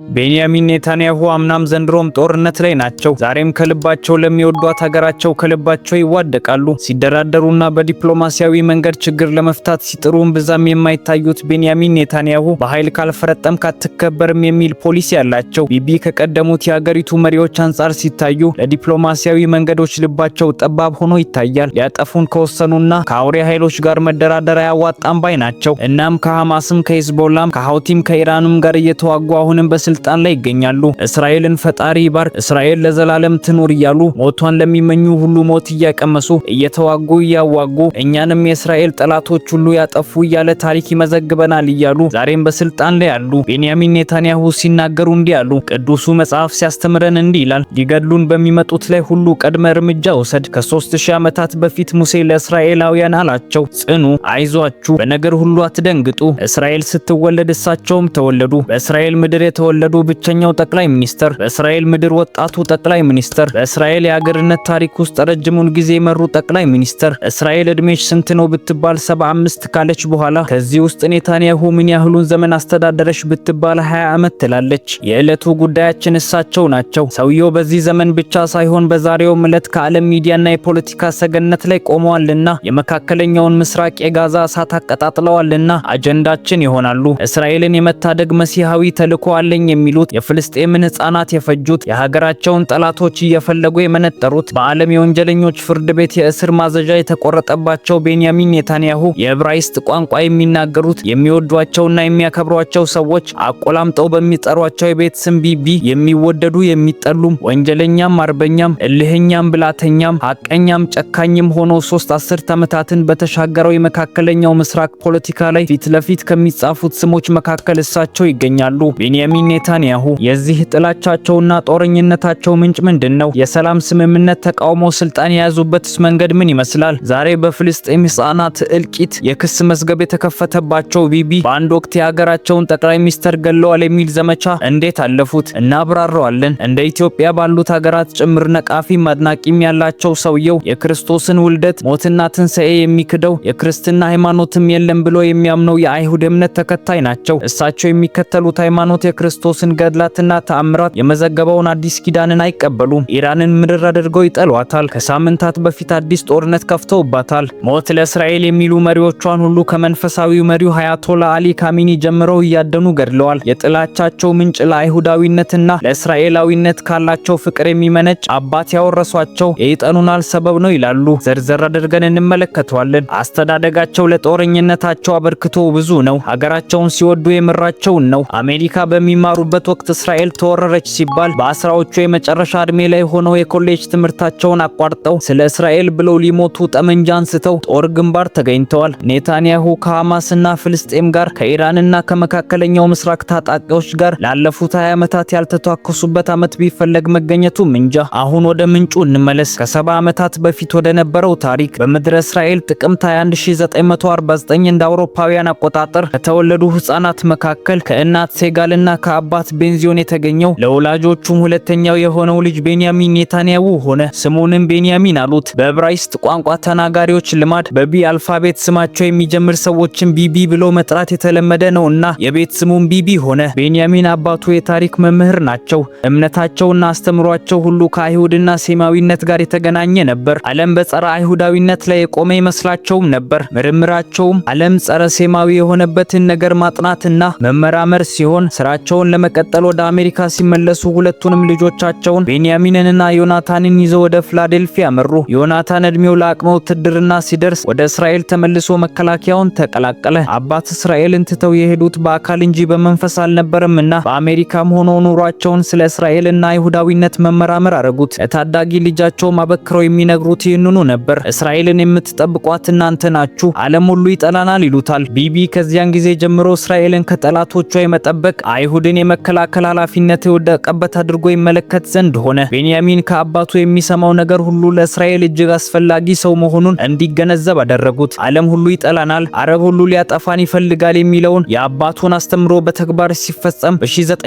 ቤንያሚን ኔታንያሁ አምናም ዘንድሮም ጦርነት ላይ ናቸው። ዛሬም ከልባቸው ለሚወዷት ሀገራቸው ከልባቸው ይዋደቃሉ። ሲደራደሩና በዲፕሎማሲያዊ መንገድ ችግር ለመፍታት ሲጥሩም ብዛም የማይታዩት ቤንያሚን ኔታንያሁ በኃይል ካልፈረጠምክ አትከበርም የሚል ፖሊሲ ያላቸው ቢቢ ከቀደሙት የሀገሪቱ መሪዎች አንጻር ሲታዩ ለዲፕሎማሲያዊ መንገዶች ልባቸው ጠባብ ሆኖ ይታያል። ሊያጠፉን ከወሰኑና ከአውሬ ኃይሎች ጋር መደራደር አያዋጣም ባይ ናቸው። እናም ከሐማስም ከሂዝቦላም ከሐውቲም ከኢራንም ጋር እየተዋጉ አሁንም ስልጣን ላይ ይገኛሉ። እስራኤልን ፈጣሪ ይባርክ፣ እስራኤል ለዘላለም ትኑር እያሉ ሞቷን ለሚመኙ ሁሉ ሞት እያቀመሱ እየተዋጉ እያዋጉ እኛንም የእስራኤል ጠላቶች ሁሉ ያጠፉ እያለ ታሪክ ይመዘግበናል እያሉ ዛሬም በስልጣን ላይ አሉ። ቤንያሚን ኔታንያሁ ሲናገሩ እንዲህ አሉ። ቅዱሱ መጽሐፍ ሲያስተምረን እንዲህ ይላል፣ ሊገድሉን በሚመጡት ላይ ሁሉ ቀድመ እርምጃ ውሰድ። ከ3000 ዓመታት በፊት ሙሴ ለእስራኤላውያን አላቸው፣ ጽኑ፣ አይዟችሁ፣ በነገር ሁሉ አትደንግጡ። እስራኤል ስትወለድ እሳቸውም ተወለዱ። በእስራኤል ምድር የተወለዱ ብቸኛው ጠቅላይ ሚኒስተር፣ በእስራኤል ምድር ወጣቱ ጠቅላይ ሚኒስተር፣ በእስራኤል የሀገርነት ታሪክ ውስጥ ረጅሙን ጊዜ የመሩ ጠቅላይ ሚኒስተር። እስራኤል እድሜሽ ስንት ነው ብትባል 75 ካለች በኋላ ከዚህ ውስጥ ኔታንያሁ ምን ያህሉን ዘመን አስተዳደረሽ ብትባል 20 ዓመት ትላለች። የዕለቱ ጉዳያችን እሳቸው ናቸው። ሰውየው በዚህ ዘመን ብቻ ሳይሆን በዛሬውም ዕለት ከዓለም ሚዲያና የፖለቲካ ሰገነት ላይ ቆመዋልና የመካከለኛውን ምስራቅ የጋዛ እሳት አቀጣጥለዋልና አጀንዳችን ይሆናሉ። እስራኤልን የመታደግ መሲሃዊ ተልዕኮ አለኝ የሚሉት የፍልስጤምን ህፃናት የፈጁት የሀገራቸውን ጠላቶች እየፈለጉ የመነጠሩት በዓለም የወንጀለኞች ፍርድ ቤት የእስር ማዘዣ የተቆረጠባቸው ቤንያሚን ኔታንያሁ የዕብራይስጥ ቋንቋ የሚናገሩት የሚወዷቸውና የሚያከብሯቸው ሰዎች አቆላምጠው በሚጠሯቸው የቤት ስም ቢቢ የሚወደዱ የሚጠሉም ወንጀለኛም አርበኛም እልህኛም ብላተኛም ሐቀኛም ጨካኝም ሆኖ 3 አስርት ዓመታትን በተሻገረው የመካከለኛው ምስራቅ ፖለቲካ ላይ ፊት ለፊት ከሚጻፉት ስሞች መካከል እሳቸው ይገኛሉ። ቤንያሚን ኔታንያሁ የዚህ ጥላቻቸውና ጦረኝነታቸው ምንጭ ምንድነው? የሰላም ስምምነት ተቃውሞ ስልጣን የያዙበትስ መንገድ ምን ይመስላል? ዛሬ በፍልስጤም ህፃናት እልቂት የክስ መዝገብ የተከፈተባቸው ቢቢ በአንድ ወቅት የሀገራቸውን ጠቅላይ ሚኒስተር ገለዋል የሚል ዘመቻ እንዴት አለፉት? እናብራራዋለን። እንደ ኢትዮጵያ ባሉት ሀገራት ጭምር ነቃፊም አድናቂም ያላቸው ሰውየው የክርስቶስን ውልደት ሞትና ትንሣኤ የሚክደው የክርስትና ሃይማኖትም የለም ብሎ የሚያምነው የአይሁድ እምነት ተከታይ ናቸው። እሳቸው የሚከተሉት ሃይማኖት የክርስቶስን ገድላትና ተአምራት የመዘገበውን አዲስ ኪዳንን አይቀበሉም። ኢራንን ምድር አድርገው ይጠሏታል። ከሳምንታት በፊት አዲስ ጦርነት ከፍተውባታል። ሞት ለእስራኤል የሚሉ መሪዎቿን ሁሉ ከመንፈሳዊው መሪው አያቶላ አሊ ካሚኒ ጀምረው እያደኑ ገድለዋል። የጥላቻቸው ምንጭ ለአይሁዳዊነትና ለእስራኤላዊነት ካላቸው ፍቅር የሚመነጭ አባት ያወረሷቸው የይጠኑናል ሰበብ ነው ይላሉ። ዘርዘር አድርገን እንመለከተዋለን። አስተዳደጋቸው ለጦረኝነታቸው አበርክቶ ብዙ ነው። ሀገራቸውን ሲወዱ የምራቸውን ነው። አሜሪካ በሚማሩበት ወቅት እስራኤል ተወረረች ሲባል በአስራዎቹ የመጨረሻ እድሜ ላይ ሆነው የኮሌጅ ትምህርታቸውን አቋርጠው ስለ እስራኤል ብለው ሊሞቱ ጠመንጃ አንስተው ጦር ግንባር ተገኝተዋል። ኔታንያሁ ከሐማስና ፍልስጤም ጋር ከኢራንና ከመካከለኛው ምስራቅ ታጣቂዎች ጋር ላለፉት 20 ዓመታት ያልተተዋከሱበት ዓመት ቢፈለግ መገኘቱ እንጃ። አሁን ወደ ምንጩ እንመለስ። ከ70 ዓመታት በፊት ወደ ነበረው ታሪክ በምድረ እስራኤል ጥቅምት 1949 እንደ አውሮፓውያን አቆጣጠር ከተወለዱ ህፃናት መካከል ከእናት ሴጋልና ከአባት ቤንዚዮን የተገኘው ለወላጆቹም ሁለተኛው የሆነው ልጅ ቤንያሚን ኔታንያሁ ሆነ። ስሙንም ቤንያሚን አሉት። በዕብራይስጥ ቋንቋ ተናጋሪዎች ልማድ በቢ አልፋቤት ስማቸው የሚጀምር ሰዎችን ቢቢ ብሎ መጥራት የተለመደ ነውና የቤት ስሙም ቢቢ ሆነ። ቤንያሚን አባቱ የታሪክ መምህር ናቸው። እምነታቸውና አስተምሯቸው ሁሉ ከአይሁድና ሴማዊነት ጋር የተገናኘ ነበር። ዓለም በጸረ አይሁዳዊነት ላይ የቆመ ይመስላቸውም ነበር። ምርምራቸውም ዓለም ጸረ ሴማዊ የሆነበትን ነገር ማጥናትና መመራመር ሲሆን ስራቸውን ለመቀጠል ወደ አሜሪካ ሲመለሱ ሁለቱንም ልጆቻቸውን ቤንያሚንንና ዮናታንን ይዘው ወደ ፊላዴልፊያ መሩ። ዮናታን እድሜው ለአቅመ ውትድርና ሲደርስ ወደ እስራኤል ተመልሶ መከላከያውን ተቀላቀለ። አባት እስራኤልን ትተው የሄዱት በአካል እንጂ በመንፈስ አልነበረምና በአሜሪካም ሆኖ ኑሯቸውን ስለ እስራኤልና አይሁዳዊነት መመራመር አረጉት። ለታዳጊ ልጃቸውም አበክረው የሚነግሩት ይህንኑ ነበር። እስራኤልን የምትጠብቋት እናንተ ናችሁ፣ ዓለም ሁሉ ይጠላናል ይሉታል። ቢቢ ከዚያን ጊዜ ጀምሮ እስራኤልን ከጠላቶቿ የመጠበቅ አይሁድን የመከላከል ኃላፊነት የወደቀበት አድርጎ ይመለከት ዘንድ ሆነ። ቤንያሚን ከአባቱ የሚሰማው ነገር ሁሉ ለእስራኤል እጅግ አስፈላጊ ሰው መሆኑን እንዲገነዘብ አደረጉት። ዓለም ሁሉ ይጠላናል፣ አረብ ሁሉ ሊያጠፋን ይፈልጋል የሚለውን የአባቱን አስተምሮ በተግባር ሲፈጸም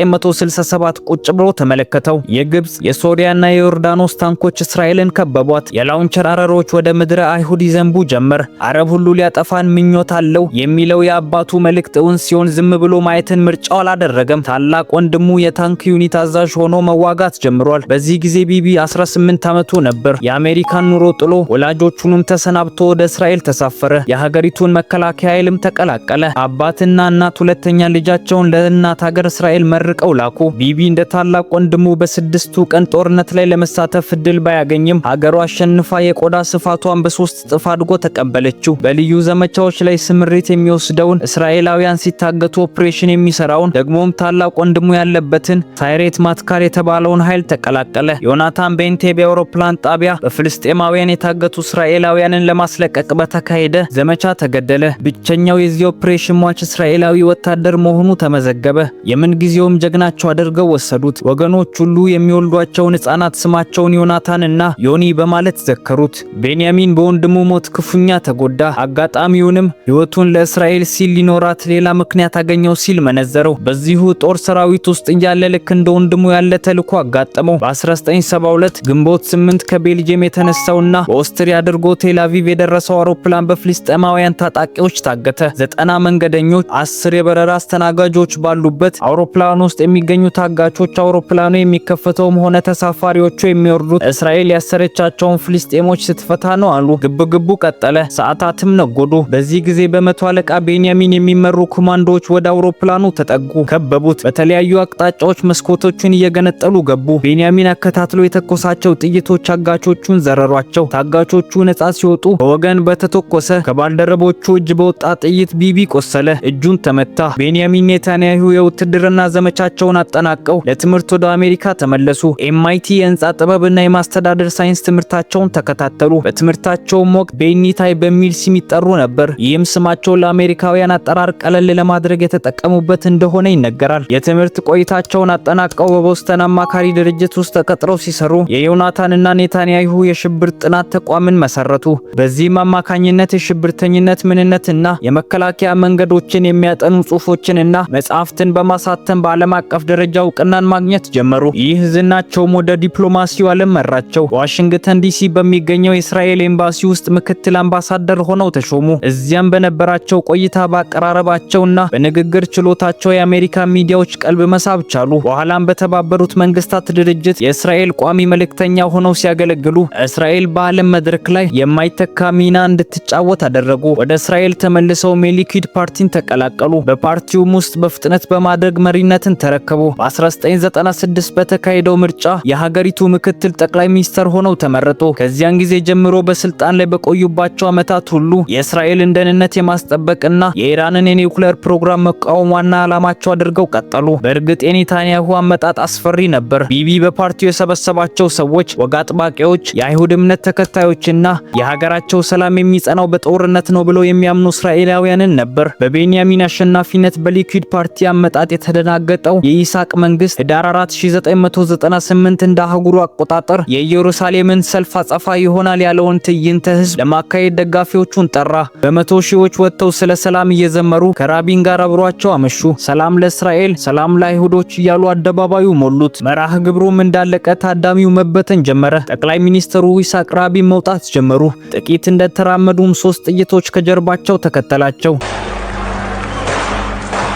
በ1967 ቁጭ ብሎ ተመለከተው። የግብጽ የሶሪያና የዮርዳኖስ ታንኮች እስራኤልን ከበቧት። የላውንቸር አረሮች ወደ ምድረ አይሁድ ይዘንቡ ጀመር። አረብ ሁሉ ሊያጠፋን ምኞት አለው የሚለው የአባቱ መልእክት እውን ሲሆን ዝም ብሎ ማየትን ምርጫው አላደረገም። ታላቅ ወንድሙ የታንክ ዩኒት አዛዥ ሆኖ መዋጋት ጀምሯል። በዚህ ጊዜ ቢቢ 18 ዓመቱ ነበር። የአሜሪካን ኑሮ ጥሎ ወላጆቹንም ተሰናብቶ ወደ እስራኤል ተሳፈረ። የሀገሪቱን መከላከያ ኃይልም ተቀላቀለ። አባትና እናት ሁለተኛ ልጃቸውን ለእናት ሀገር እስራኤል መርቀው ላኩ። ቢቢ እንደ ታላቅ ወንድሙ በስድስቱ ቀን ጦርነት ላይ ለመሳተፍ እድል ባያገኝም ሀገሩ አሸንፋ የቆዳ ስፋቷን በ3 እጥፍ አድጎ ተቀበለችው። በልዩ ዘመቻዎች ላይ ስምሪት የሚወስደውን እስራኤላውያን ሲታገቱ ኦፕሬሽን የሚሰራውን ደግሞም ታላቅ ወንድሙ ያለበትን ሳይሬት ማትካር የተባለውን ኃይል ተቀላቀለ። ዮናታን በኢንቴቤ አውሮፕላን ጣቢያ በፍልስጤማውያን የታገቱ እስራኤላውያንን ለማስለቀቅ በተካሄደ ዘመቻ ተገደለ። ብቸኛው የዚህ ኦፕሬሽን ሟች እስራኤላዊ ወታደር መሆኑ ተመዘገበ። የምን ጊዜውም ጀግናቸው አድርገው ወሰዱት። ወገኖች ሁሉ የሚወልዷቸውን ሕፃናት ስማቸውን ዮናታን እና ዮኒ በማለት ዘከሩት። ቤንያሚን በወንድሙ ሞት ክፉኛ ተጎዳ። አጋጣሚውንም ሕይወቱን ለእስራኤል ሲል ሊኖራት ሌላ ምክንያት አገኘው ሲል መነዘረው። በዚሁ ጦር ሰራዊት ውስጥ እያለ ልክ እንደ ወንድሙ ያለ ተልዕኮ አጋጠመው። በ1972 ግንቦት 8 ከቤልጅየም የተነሳውና በኦስትሪያ አድርጎ ቴል አቪቭ የደረሰው አውሮፕላን በፍልስጤማውያን ታጣቂዎች ታገተ። 90 መንገደኞች፣ 10 የበረራ አስተናጋጆች ባሉበት አውሮፕላን ውስጥ የሚገኙ ታጋቾች አውሮፕላኑ የሚከፈተውም ሆነ ተሳፋሪዎቹ የሚወርዱት እስራኤል ያሰረቻቸውን ፍልስጤሞች ስትፈታ ነው አሉ። ግብግቡ ቀጠለ። ሰዓታትም ነጎዱ። በዚህ ጊዜ በመቶ አለቃ ቤንያሚን የሚመሩ ኮማንዶዎች ወደ አውሮፕላኑ ተጠጉ፣ ከበቡት። በተለያዩ አቅጣጫዎች መስኮቶቹን እየገነጠሉ ገቡ። ቤንያሚን አከታትሎ የተኮሳቸው ጥይቶች አጋቾቹን ዘረሯቸው። ታጋቾቹ ነጻ ሲወጡ በወገን በተተኮሰ ከባልደረቦቹ እጅ በወጣ ጥይት ቢቢ ቆሰለ፣ እጁን ተመታ። ቤንያሚን ኔታንያሁ የውትድርና ዘመቻቸውን አጠናቀው ለትምህርት ወደ አሜሪካ ተመለሱ። ኤምአይቲ የህንጻ ጥበብና የማስተዳደር ሳይንስ ትምህርታቸውን ተከታተሉ። በትምህርታቸውም ወቅት ቤኒታይ በሚል ስም ይጠሩ ነበር። ይህም ስማቸው ለአሜሪካውያን አጠራር ቀለል ለማድረግ የተጠቀሙበት እንደሆነ ይነገራል። የትምህርት ቆይታቸውን አጠናቀው በቦስተን አማካሪ ድርጅት ውስጥ ተቀጥረው ሲሰሩ የዮናታንና ኔታንያሁ የሽብር ጥናት ተቋምን መሰረቱ። በዚህም አማካኝነት የሽብርተኝነት ምንነትና የመከላከያ መንገዶችን የሚያጠኑ ጽሑፎችንና መጻሕፍትን በማሳተም በዓለም አቀፍ ደረጃ እውቅናን ማግኘት ጀመሩ። ይህ ዝናቸውም ወደ ዲፕሎማሲው ዓለም መራቸው። በዋሽንግተን ዲሲ በሚገኘው የእስራኤል ኤምባሲ ውስጥ ምክትል አምባሳደር ሆነው ተሾሙ። እዚያም በነበራቸው ቆይታ በአቀራረባቸውና በንግግር ችሎታቸው የአሜሪካ ሚዲያዎች ቀልብ መሳብ ቻሉ። በኋላም በተባበሩት መንግስታት ድርጅት የእስራኤል ቋሚ መልእክተኛ ሆነው ሲያገለግሉ እስራኤል በዓለም መድረክ ላይ የማይተካ ሚና እንድትጫወት አደረጉ። ወደ እስራኤል ተመልሰው ሜሊኩድ ፓርቲን ተቀላቀሉ። በፓርቲውም ውስጥ በፍጥነት በማድረግ መሪነትን ተረከቡ። በ1996 በተካሄደው ምርጫ የሀገሪቱ ምክትል ጠቅላይ ሚኒስትር ሆነው ተመረጡ። ከዚያን ጊዜ ጀምሮ በስልጣን ላይ በቆዩባቸው ዓመታት ሁሉ የእስራኤልን ደህንነት የማስጠበቅና የኢራንን የኒውክሌር ፕሮግራም መቃወም ዋና ዓላማቸው አድርገው ቀጠሉ። በእርግጥ የኔታንያሁ አመጣጥ አስፈሪ ነበር። ቢቢ በፓርቲው የሰበሰባቸው ሰዎች ወግ አጥባቂዎች፣ የአይሁድ እምነት ተከታዮችና የሀገራቸው ሰላም የሚጸናው በጦርነት ነው ብለው የሚያምኑ እስራኤላውያንን ነበር። በቤንያሚን አሸናፊነት በሊኩድ ፓርቲ አመጣጥ የተደናገጠው የይስሐቅ መንግስት ህዳር 4 1998 እንደ አህጉሩ አቆጣጠር የኢየሩሳሌምን ሰልፍ አጸፋ ይሆናል ያለውን ትዕይንተ ህዝብ ለማካሄድ ደጋፊዎቹን ጠራ። በመቶ ሺዎች ወጥተው ስለ ሰላም እየዘመሩ ከራቢን ጋር አብሯቸው አመሹ። ሰላም ለእስራኤል፣ ሰላም ለአይሁዶች እያሉ አደባባዩ ሞሉት። መርሃ ግብሩም እንዳለቀ ታዳሚው መበተን ጀመረ። ጠቅላይ ሚኒስትሩ ይስሐቅ ራቢን መውጣት ጀመሩ። ጥቂት እንደተራመዱም 3 ጥይቶች ከጀርባቸው ተከተላቸው።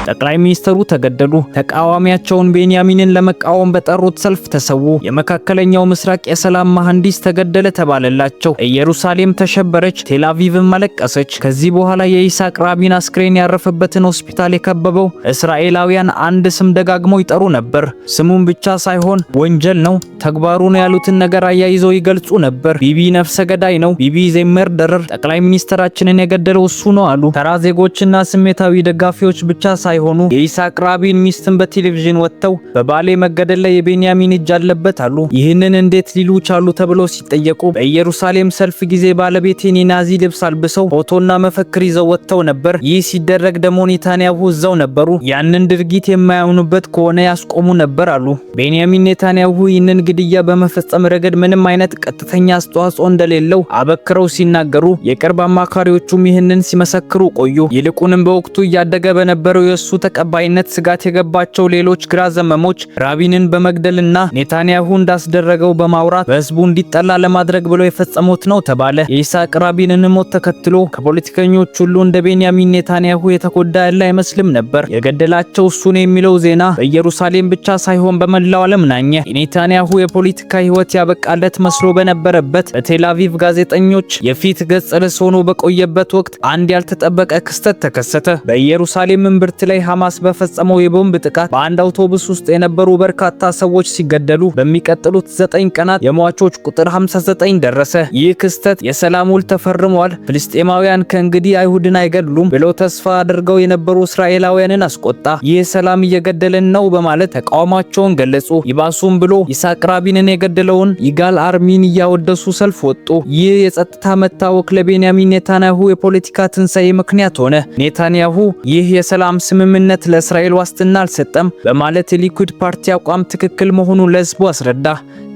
ጠቅላይ ሚኒስትሩ ተገደሉ። ተቃዋሚያቸውን ቤንያሚንን ለመቃወም በጠሩት ሰልፍ ተሰዉ። የመካከለኛው ምስራቅ የሰላም መሐንዲስ ተገደለ ተባለላቸው። ኢየሩሳሌም ተሸበረች፣ ቴል አቪቭም አለቀሰች። ከዚህ በኋላ የይስሐቅ ራቢን አስክሬን ያረፈበትን ሆስፒታል የከበበው እስራኤላውያን አንድ ስም ደጋግመው ይጠሩ ነበር። ስሙን ብቻ ሳይሆን ወንጀል ነው፣ ተግባሩ ነው ያሉትን ነገር አያይዘው ይገልጹ ነበር። ቢቢ ነፍሰ ገዳይ ነው፣ ቢቢ ዘ መርደረር፣ ጠቅላይ ሚኒስትራችንን የገደለው እሱ ነው አሉ። ተራ ዜጎችና ስሜታዊ ደጋፊዎች ብቻ ሳይሆኑ የይስሐቅ ራቢን ሚስትን በቴሌቪዥን ወጥተው በባሌ መገደል ላይ የቤንያሚን እጅ አለበት አሉ። ይህንን እንዴት ሊሉ ቻሉ ተብለው ሲጠየቁ በኢየሩሳሌም ሰልፍ ጊዜ ባለቤቴን የናዚ ልብስ አልብሰው ፎቶና መፈክር ይዘው ወጥተው ነበር። ይህ ሲደረግ ደግሞ ኔታንያሁ እዛው ነበሩ። ያንን ድርጊት የማያምኑበት ከሆነ ያስቆሙ ነበር አሉ። ቤንያሚን ኔታንያሁ ይህንን ግድያ በመፈጸም ረገድ ምንም አይነት ቀጥተኛ አስተዋጽኦ እንደሌለው አበክረው ሲናገሩ፣ የቅርብ አማካሪዎቹም ይህንን ሲመሰክሩ ቆዩ። ይልቁንም በወቅቱ እያደገ በነበረው የሱ በሱ ተቀባይነት ስጋት የገባቸው ሌሎች ግራ ዘመሞች ራቢንን በመግደልና ኔታንያሁ እንዳስደረገው በማውራት በህዝቡ እንዲጠላ ለማድረግ ብለው የፈጸሙት ነው ተባለ። የይስሐቅ ራቢንን ሞት ተከትሎ ከፖለቲከኞች ሁሉ እንደ ቤንያሚን ኔታንያሁ የተጎዳ ያለ አይመስልም ነበር። የገደላቸው እሱ ነው የሚለው ዜና በኢየሩሳሌም ብቻ ሳይሆን በመላው ዓለም ናኘ። የኔታንያሁ የፖለቲካ ህይወት ያበቃለት መስሎ በነበረበት በቴል አቪቭ ጋዜጠኞች የፊት ገጽ ርዕስ ሆኖ በቆየበት ወቅት አንድ ያልተጠበቀ ክስተት ተከሰተ። በኢየሩሳሌም እምብርት ላይ ሐማስ በፈጸመው የቦምብ ጥቃት በአንድ አውቶቡስ ውስጥ የነበሩ በርካታ ሰዎች ሲገደሉ በሚቀጥሉት 9 ቀናት የሟቾች ቁጥር 59 ደረሰ። ይህ ክስተት የሰላም ውል ተፈርሟል፣ ፍልስጤማውያን ከእንግዲህ አይሁድን አይገድሉም ብለው ተስፋ አድርገው የነበሩ እስራኤላውያንን አስቆጣ። ይህ ሰላም እየገደለን ነው በማለት ተቃውሟቸውን ገለጹ። ይባሱም ብሎ ይስሐቅ ራቢንን የገደለውን ይጋል አርሚን እያወደሱ ሰልፍ ወጡ። ይህ የጸጥታ መታወክ ለቤንያሚን ኔታንያሁ የፖለቲካ ትንሳኤ ምክንያት ሆነ። ኔታንያሁ ይህ የሰላም ስምምነት ለእስራኤል ዋስትና አልሰጠም በማለት የሊኩድ ፓርቲ አቋም ትክክል መሆኑን ለህዝቡ አስረዳ።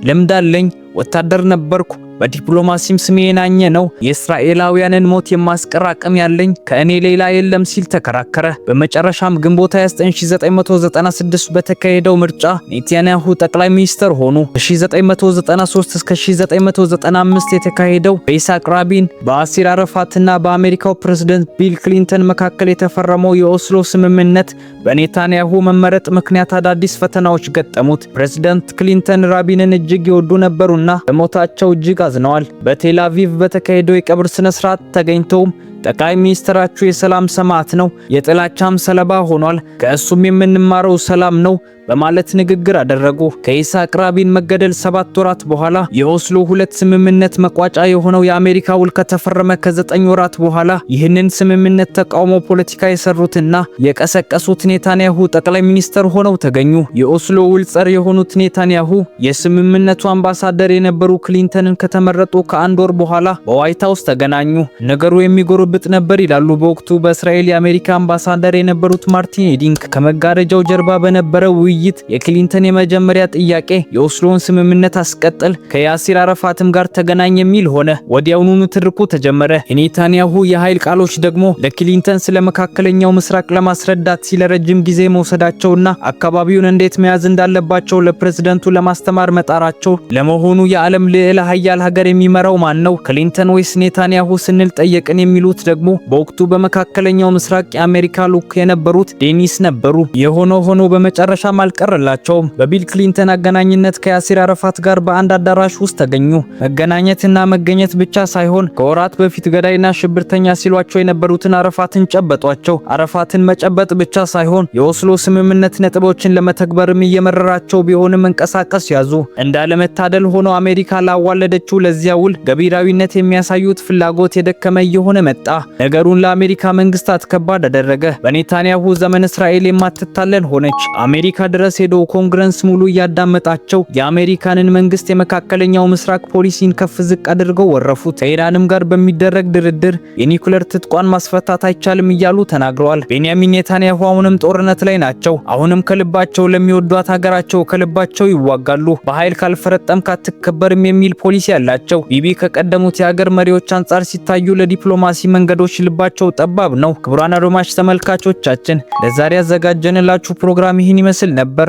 ልምድ አለኝ፣ ወታደር ነበርኩ፣ በዲፕሎማሲም ስሜ የናኘ ነው፣ የእስራኤላውያንን ሞት የማስቀር አቅም ያለኝ ከእኔ ሌላ የለም ሲል ተከራከረ። በመጨረሻም ግንቦት 29 1996 በተካሄደው ምርጫ ኔታንያሁ ጠቅላይ ሚኒስትር ሆኑ። ከ1993 እስከ 1995 የተካሄደው በይስሐቅ ራቢን በአሲር አረፋትና በአሜሪካው ፕሬዝዳንት ቢል ክሊንተን መካከል የተፈረመው የኦስሎ ስምምነት በኔታንያሁ መመረጥ ምክንያት አዳዲስ ፈተናዎች ገጠሙት። ፕሬዝዳንት ክሊንተን ራቢንን እጅግ ይወዱ ነበሩና በሞታቸው እጅግ አዝነዋል። በቴል አቪቭ በተካሄደው የቀብር ስነ ስርዓት ተገኝተውም ጠቅላይ ሚኒስትራችሁ የሰላም ሰማዕት ነው፣ የጥላቻም ሰለባ ሆኗል፣ ከእሱም የምንማረው ሰላም ነው በማለት ንግግር አደረጉ። ከይስሐቅ ራቢን መገደል 7 ወራት በኋላ የኦስሎ 2 ስምምነት መቋጫ የሆነው የአሜሪካ ውል ከተፈረመ ከ9 ወራት በኋላ ይህንን ስምምነት ተቃውሞ ፖለቲካ የሰሩትና የቀሰቀሱት ኔታንያሁ ጠቅላይ ሚኒስትር ሆነው ተገኙ። የኦስሎ ውል ጸር የሆኑት ኔታንያሁ የስምምነቱ አምባሳደር የነበሩ ክሊንተንን ከተመረጡ ከ1 ወር በኋላ በዋይት ሃውስ ተገናኙ። ነገሩ የሚጎረብጥ ነበር ይላሉ በወቅቱ በእስራኤል የአሜሪካ አምባሳደር የነበሩት ማርቲን ኤዲንግ። ከመጋረጃው ጀርባ በነበረው ውይይት የክሊንተን የመጀመሪያ ጥያቄ የኦስሎን ስምምነት አስቀጥል፣ ከያሲር አረፋትም ጋር ተገናኝ የሚል ሆነ። ወዲያውኑ ትርኩ ተጀመረ። የኔታንያሁ የኃይል ቃሎች ደግሞ ለክሊንተን ስለ መካከለኛው ምስራቅ ለማስረዳት ሲለ ረጅም ጊዜ መውሰዳቸውና አካባቢውን እንዴት መያዝ እንዳለባቸው ለፕሬዝዳንቱ ለማስተማር መጣራቸው። ለመሆኑ የዓለም ልዕለ ኃያል ሀገር የሚመራው ማን ነው? ክሊንተን ወይስ ኔታንያሁ ስንል ጠየቅን የሚሉት ደግሞ በወቅቱ በመካከለኛው ምስራቅ የአሜሪካ ልዑክ የነበሩት ዴኒስ ነበሩ። የሆነው ሆኖ በመጨረሻ አልቀረላቸውም። በቢል ክሊንተን አገናኝነት ከያሲር አረፋት ጋር በአንድ አዳራሽ ውስጥ ተገኙ። መገናኘትና መገኘት ብቻ ሳይሆን ከወራት በፊት ገዳይና ሽብርተኛ ሲሏቸው የነበሩትን አረፋትን ጨበጧቸው። አረፋትን መጨበጥ ብቻ ሳይሆን የኦስሎ ስምምነት ነጥቦችን ለመተግበርም እየመረራቸው ቢሆንም መንቀሳቀስ ያዙ። እንዳለመታደል ሆኖ አሜሪካ ላዋለደችው ለዚያ ውል ገቢራዊነት የሚያሳዩት ፍላጎት የደከመ እየሆነ መጣ። ነገሩን ለአሜሪካ መንግስታት ከባድ አደረገ። በኔታንያሁ ዘመን እስራኤል የማትታለን ሆነች። አሜሪካ ድረስ ሄዶ ኮንግረስ ሙሉ እያዳመጣቸው የአሜሪካንን መንግስት የመካከለኛው ምስራቅ ፖሊሲን ከፍ ዝቅ አድርገው ወረፉት። ከኢራንም ጋር በሚደረግ ድርድር የኒኩሌር ትጥቋን ማስፈታት አይቻልም እያሉ ተናግረዋል። ቤንያሚን ኔታንያሁ አሁንም ጦርነት ላይ ናቸው። አሁንም ከልባቸው ለሚወዷት ሀገራቸው ከልባቸው ይዋጋሉ። በኃይል ካልፈረጠም ካትከበርም የሚል ፖሊሲ ያላቸው ቢቢ ከቀደሙት የሀገር መሪዎች አንጻር ሲታዩ ለዲፕሎማሲ መንገዶች ልባቸው ጠባብ ነው። ክቡራን አድማጭ ተመልካቾቻችን ለዛሬ ያዘጋጀንላችሁ ፕሮግራም ይህን ይመስል ነበር።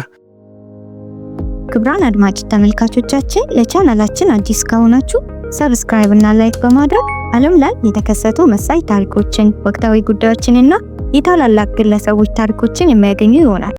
ክቡራን አድማጭ ተመልካቾቻችን ለቻናላችን አዲስ ከሆናችሁ ሰብስክራይብ እና ላይክ በማድረግ ዓለም ላይ የተከሰቱ መሳይ ታሪኮችን፣ ወቅታዊ ጉዳዮችንና የታላላቅ ግለሰቦች ታሪኮችን የሚያገኙ ይሆናል።